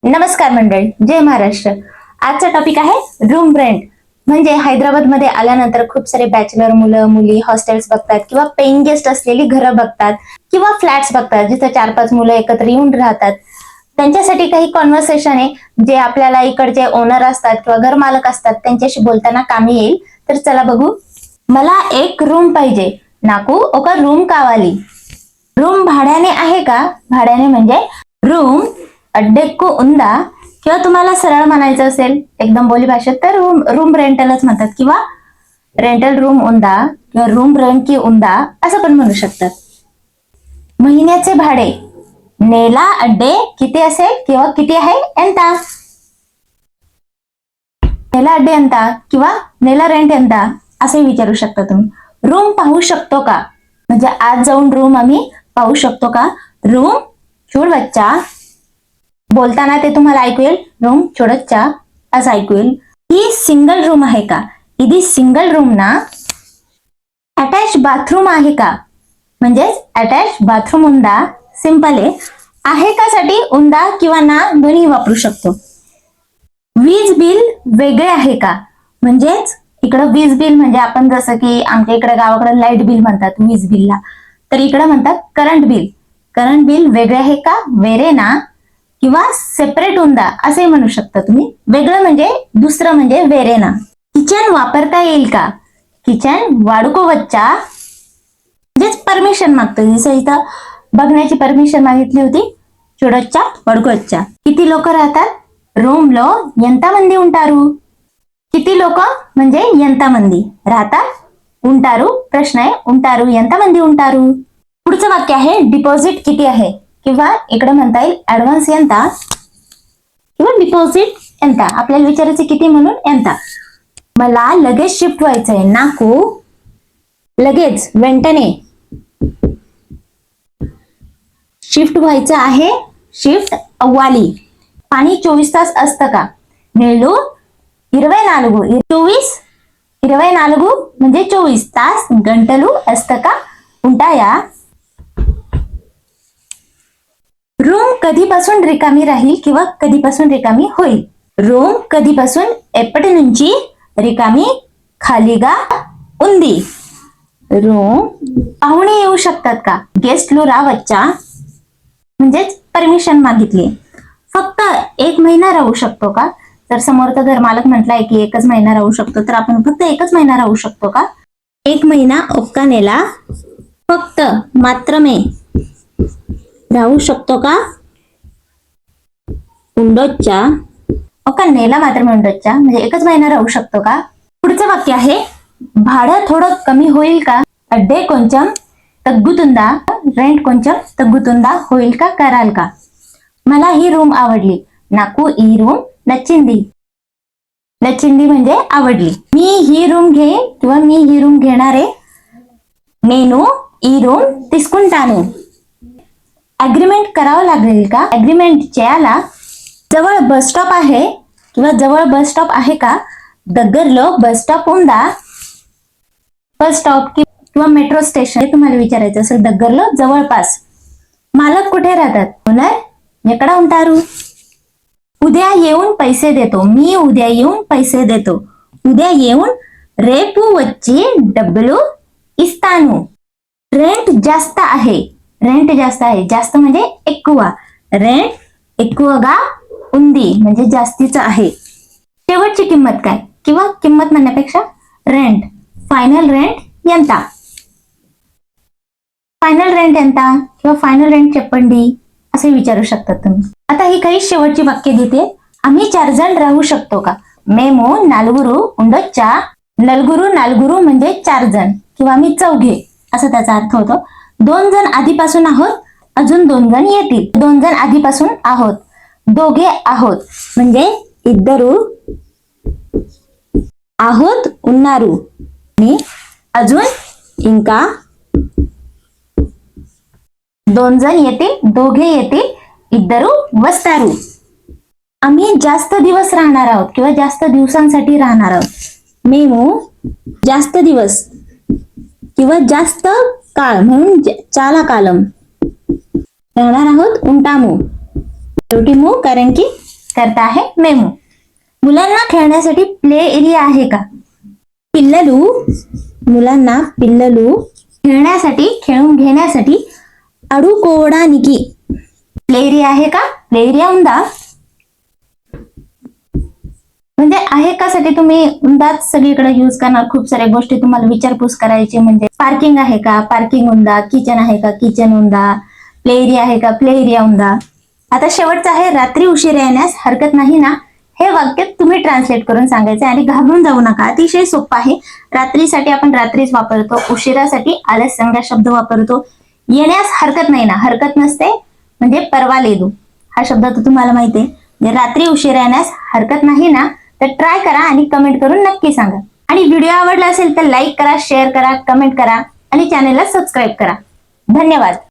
नमस्कार मंडळी, जय महाराष्ट्र. आजचा टॉपिक आहे रूम रेंट. म्हणजे हैदराबादमध्ये आल्यानंतर खूप सारे बॅचलर मुलं मुली हॉस्टेल्स बघतात किंवा पेइंग गेस्ट असलेली घरं बघतात किंवा फ्लॅट्स बघतात जिथे 4-5 मुलं एकत्र येऊन राहतात. त्यांच्यासाठी काही कॉन्व्हर्सेशन आहे जे आपल्याला इकडचे ओनर असतात किंवा घर मालक असतात त्यांच्याशी बोलताना कामी येईल. तर चला बघू. मला एक रूम पाहिजे. नाकू ओका रूम कावाली. रूम भाड्याने आहे का? भाड्याने म्हणजे रूम अड्डेक्कू उंदा, किंवा तुम्हाला सरळ म्हणायचं असेल एकदम बोली भाषेत तर रूम रेंटलच म्हणतात किंवा रेंटल रूम उंदा किंवा रूम रेंट की उंदा असं पण म्हणू शकतात. महिन्याचे भाडे नेला अड्डे किती असेल किंवा किती आहे एंता. नेला अड्डे एंता किंवा नेला रेंट एंता असे विचारू शकता तुम्ही. रूम पाहू शकतो का म्हणजे आज जाऊन रूम आम्ही पाहू शकतो का. रूम छोड बच्चा बोलताना ते तुम्हाला ऐकू येईल. रूम छोडच्चा असं ऐकू येईल. ही सिंगल रूम आहे का. इदी सिंगल रूम ना. अटॅच बाथरूम आहे का म्हणजेच अटॅच बाथरूम उंदा सिंपल आहे का साठी उंदा किंवा ना दोन्ही वापरू शकतो. वीज बिल वेगळे आहे का म्हणजेच इकडं वीज बिल म्हणजे आपण जसं की आमच्या इकडे गावाकडे लाईट बिल म्हणतात वीज बिलला, तर इकडे म्हणतात करंट बिल. करंट बिल वेगळे आहे का वेरे ना किंवा सेपरेट उंदा असे म्हणू शकता तुम्ही. वेगळं म्हणजे दुसरं म्हणजे वेरे ना. किचन वापरता येईल का. किचन वाढूकोवच्चा म्हणजेच परमिशन मागतो. जसं इथं बघण्याची परमिशन मागितली होती. चुडच्चा वाढूकोवच्चा. किती लोक राहतात. रूम लो एंता मंदी उंटारू. किती लोक म्हणजे एंता मंदी राहतात. उंटारू प्रश्न आहे. उंटारू एंता मंदी उंटारू. पुढचं वाक्य आहे डिपॉझिट किती आहे किंवा इकडे म्हणता येईल ऍडव्हान्स एंता किंवा डिपॉझिट एंता. आपल्याला विचारायचे किती म्हणून एंता. मला लगेच शिफ्ट व्हायचंय. नाकू लगेच वेंटने शिफ्ट व्हायचं आहे. शिफ्ट अव्वाली. पाणी 24 तास असतं का. नेलू 24 24 म्हणजे 24 तास गंटलू असतं का उंटाया. रूम कधीपासून रिकामी राहील किंवा कधीपासून रिकामी होईल. रूम कधीपासून एप्पटी नुंची रिकामी खालीगा उंदी. रूम पाहुणे येऊ शकतात का. गेस्ट लो रावच्चा म्हणजेच परमिशन मागितली. फक्त 1 महिना राहू शकतो का. जर समोरचा घर मालक म्हटलाय की 1च महिना राहू शकतो तर आपण फक्त 1च महिना राहू शकतो का. 1 महिना ओक्कानेला फक्त मात्र मे राहू शकतो का. उंडोच्या ओका नेला मात्र उंडोच्या म्हणजे 1च महिना राहू शकतो का. पुढचं वाक्य आहे भाडं थोडं कमी होईल का. अड्डे कोंचम तग्गुतुंदा रेंट कोंचम तग्गुतुंदा होईल का कराल का. मला ही रूम आवडली. नाकू ई रूम नच्चिंदी. नच्चिंदी म्हणजे आवडली. मी ही रूम घेईन किंवा मी ही रूम घेणारे. Nenu E room तिस्कुंटानू. अग्रीमेंट करावं लागेल का. अग्रीमेंट चेयाला. जवळ बस स्टॉप आहे किंवा जवळ बस स्टॉप आहे का. दग्गरलो बस स्टॉप उंदा. बस स्टॉप किंवा मेट्रो स्टेशन हे तुम्हाला विचारायचं असेल दग्गरलो जवळपास. मालक कुठे राहतात. ओनर एकडा उंटारू. उद्या येऊन पैसे देतो. मी उद्या येऊन पैसे देतो. उद्या येऊन रेपू वच्ची डब्ल्यू इस्तानू. रेंट जास्त आहे. रेंट जास्त आहे. जास्त म्हणजे एक्कुवा. रेंट एक्कुवगा उंदी म्हणजे जास्तीचं आहे. शेवटची किंमत काय किंवा किंमत म्हणण्यापेक्षा रेंट फायनल रेंट एंता. फायनल रेंट एंता किंवा फायनल रेंट चेप्पंडी असे विचारू शकतात तुम्ही. आता ही काही शेवटची वाक्य देते. आम्ही 4 जण राहू शकतो का. मेमो नालगुरू उंडोच्या. नालगुरू म्हणजे 4 जण किंवा आम्ही 4घे असं त्याचा अर्थ होतो. 2 जण आधीपासून आहोत. अजून 2 जण येतील. 2 जण आधीपासून आहोत. दोघे आहोत म्हणजे इద్దరు आहोत उन्नारू आणि अजून इंका 2 जण येतील. दोघे येतील. इద్దరు वस्तारू. आम्ही जास्त दिवस राहणार आहोत किंवा जास्त दिवसांसाठी राहणार आहोत. मेमू जास्त दिवस किंवा जास्त काळ म्हणून चाला कालम राहणार आहोत. उंटामू शेवटी मू कारण की करता आहे मेमू. मुलांना खेळण्यासाठी प्ले एरिया आहे का? पिल्ललू, मुलांना पिल्ललू खेळण्यासाठी, खेळून घेण्यासाठी अडुकोवडानिकी प्ले एरिया आहे का? प्ले एरिया उंदा म्हणजे आहे का साठी तुम्ही उंदाच सगळीकडे यूज करणार. खूप साऱ्या गोष्टी तुम्हाला विचारपूस करायची म्हणजे पार्किंग आहे का? पार्किंग उंदा. किचन आहे का? किचन उंदा. प्ले एरिया आहे का? प्ले एरिया उंदा. आता शेवटचं आहे रात्री उशिरा येण्यास हरकत नाही ना. हे वाक्य तुम्ही ट्रान्सलेट करून सांगायचं आणि घाबरून जाऊ नका. अतिशय सोपं आहे. रात्रीसाठी आपण रात्रीच वापरतो, उशिरासाठी आलस्यंगा शब्द वापरतो. येण्यास हरकत नाही ना, हरकत नसते म्हणजे परवा लेदू हा शब्द तर तुम्हाला माहिती आहे. म्हणजे रात्री उशिरा येण्यास हरकत नाही ना. तर ट्राय करा आणि कमेंट करून नक्की सांगा. आणि व्हिडिओ आवडला असेल तर लाईक करा, शेअर करा, कमेंट करा आणि चॅनलला सबस्क्राईब करा. धन्यवाद.